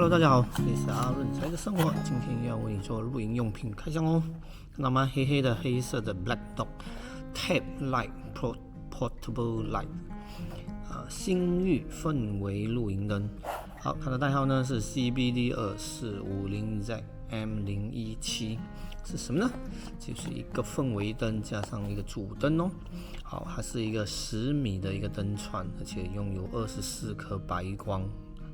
Hello， 大家好，这里是阿润财的生活。今天要为你做露营用品开箱哦，看到吗？黑色的 Black Dog Tape Light Portable Light， 星域氛围露营灯。好，它的代号呢是 CBD2450ZM017，是什么呢？就是一个氛围灯加上一个主灯哦。好，它是一个10米的一个灯串，而且拥有24颗白光。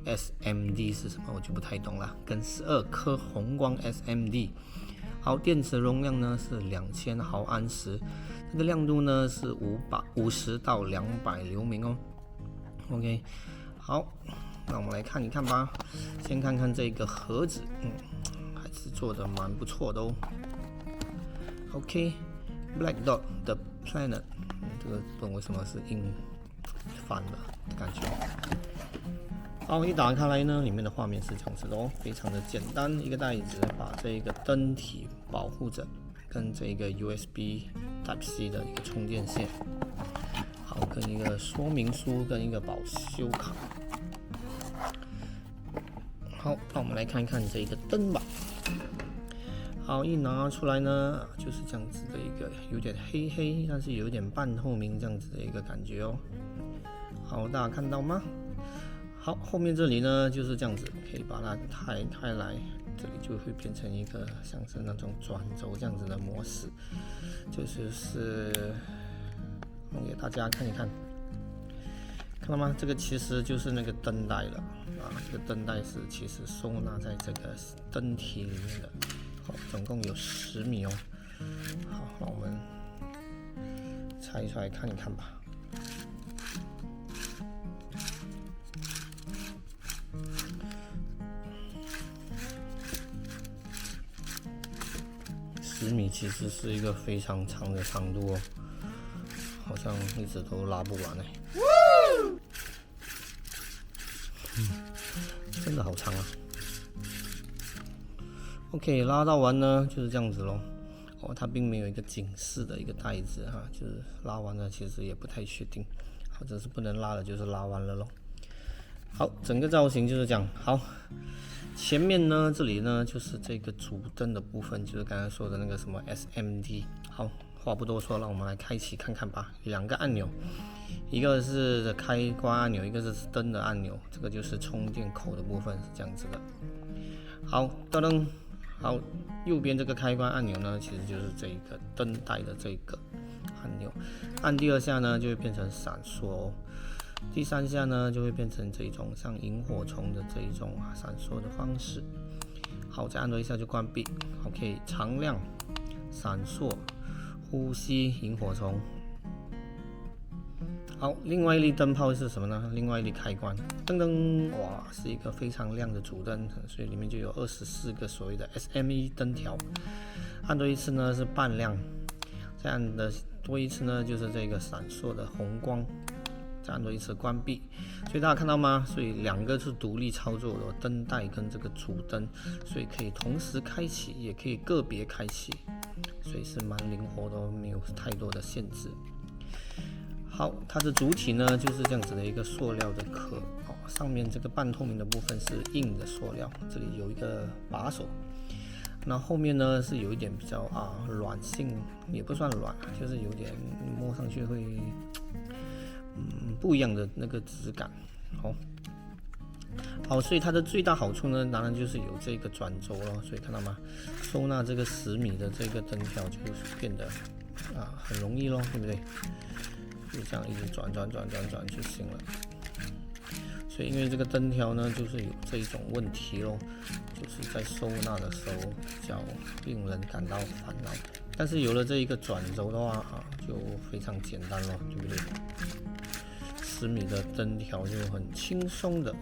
SMD 是什么？我就不太懂了。跟12颗红光 SMD。好，电池容量呢是2000毫安时，这个亮度呢是50到200流明哦。OK， 好，那我们来看一看吧。先看看这个盒子，还是做的蛮不错的哦。OK，Black Dog 的 Planet，这个不懂为什么是硬翻的感觉。好，一打开来呢，里面的画面是这样子的哦，非常的简单，一个袋子把这个灯体保护着，跟这个 USB Type-C 的一个充电线，好，跟一个说明书跟一个保修卡。好，那我们来看一看这个灯吧。好，一拿出来呢，就是这样子的一个有点黑，但是有点半透明这样子的一个感觉哦。好，大家看到吗？好，后面这里呢就是这样子，可以把它抬开来，这里就会变成一个像是那种转轴这样子的模式，就是弄给大家看一看，看到吗？这个其实就是那个灯带了啊，这个灯带是其实收纳在这个灯体里面的。好，总共有10米哦。好，那我们拆出来看一看吧。10米其实是一个非常长的长度哦，好像一直都拉不完哎。真的好长啊。OK， 拉到完呢就是这样子咯。哦，它并没有一个警示的一个带子哈，就是拉完了其实也不太确定，或者是不能拉了，就是拉完了咯。好，整个造型就是这样。好。前面呢，这里呢就是这个主灯的部分，就是刚才说的那个什么 SMD。好，话不多说，让我们来开启看看吧。有2个按钮，一个是开关按钮，一个是灯的按钮。这个就是充电口的部分，是这样子的。好，噔噔，好，右边这个开关按钮呢，其实就是这个灯带的这个按钮，按第2下呢就会变成闪烁哦。第3下呢，就会变成这种像萤火虫的这一种闪烁的方式。好，再按多1下就关闭。OK， 常亮、闪烁、呼吸、萤火虫。好，另外一粒灯泡是什么呢？另外一粒开关，噔噔，哇，是一个非常亮的主灯，所以里面就有24个所谓的 SME 灯条。按多1次呢是半亮，再按的多1次呢就是这个闪烁的红光。再按多1次关闭，所以大家看到吗？所以2个是独立操作的，灯带跟这个主灯，所以可以同时开启，也可以个别开启，所以是蛮灵活的，没有太多的限制。好，它的主体呢就是这样子的一个塑料的壳哦，上面这个半透明的部分是硬的塑料，这里有一个把手。那后面呢是有一点比较软性，也不算软，就是有点摸上去会。不一样的那个质感，好，所以它的最大好处呢，当然就是有这个转轴了。所以看到吗？收纳这个10米的这个灯条就变得很容易咯，对不对？就这样一直转就行了。所以因为这个灯条呢，就是有这一种问题咯，就是在收纳的时候比较令人感到烦恼。但是有了这一个转轴的话就非常简单咯，对不对？10米的灯条就很轻松的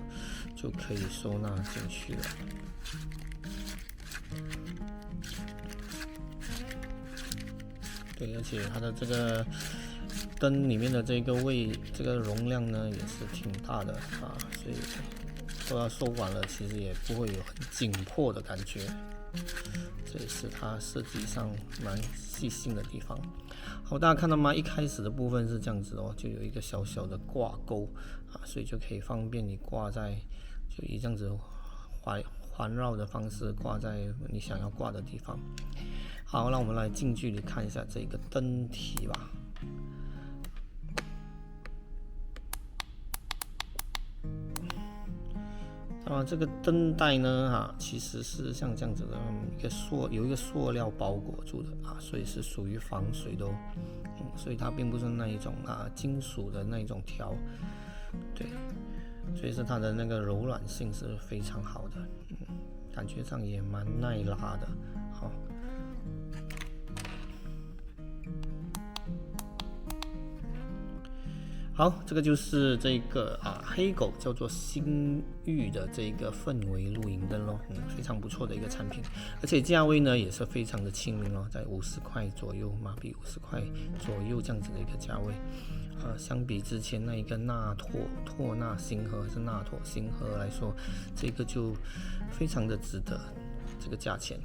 就可以收纳进去了。对，而且它的这个灯里面的这个容量呢也是挺大的所以都要收完了，其实也不会有很紧迫的感觉。这也是它设计上蛮细心的地方。好，大家看到吗？一开始的部分是这样子哦，就有一个小小的挂钩所以就可以方便你挂在，就以这样子环绕的方式挂在你想要挂的地方。好，那我们来近距离看一下这个灯体吧。这个灯带呢，其实是像这样子的，有一个塑料包裹住的所以是属于防水的哦。所以它并不是那一种金属的那一种条，对，所以是它的那个柔软性是非常好的，感觉上也蛮耐拉的，好。好，这个就是这个黑狗叫做星域的这个氛围露营灯咯，非常不错的一个产品，而且价位呢也是非常的亲民咯，在50块左右，马币50块左右这样子的一个价位，相比之前那一个托纳星河还是纳妥星河来说，这个就非常的值得这个价钱。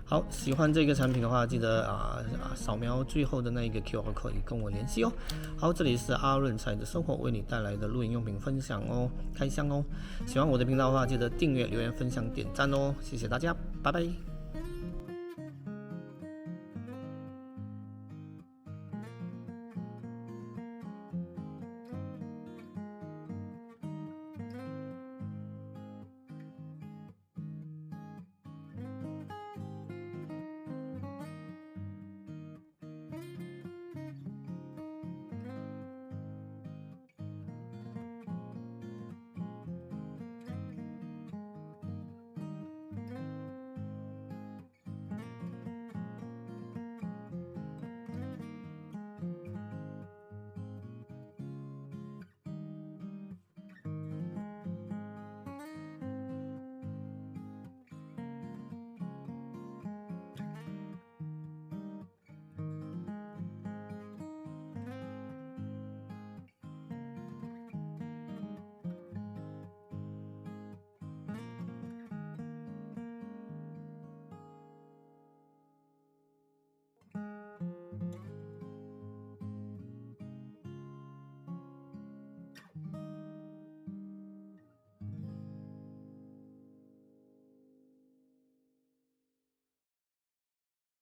好，喜欢这个产品的话，记得扫描最后的那一个 QR code 跟我联系哦。好，这里是阿润财的生活为你带来的露营用品分享哦，开箱哦。喜欢我的频道的话，记得订阅、留言、分享、点赞哦，谢谢大家，拜拜。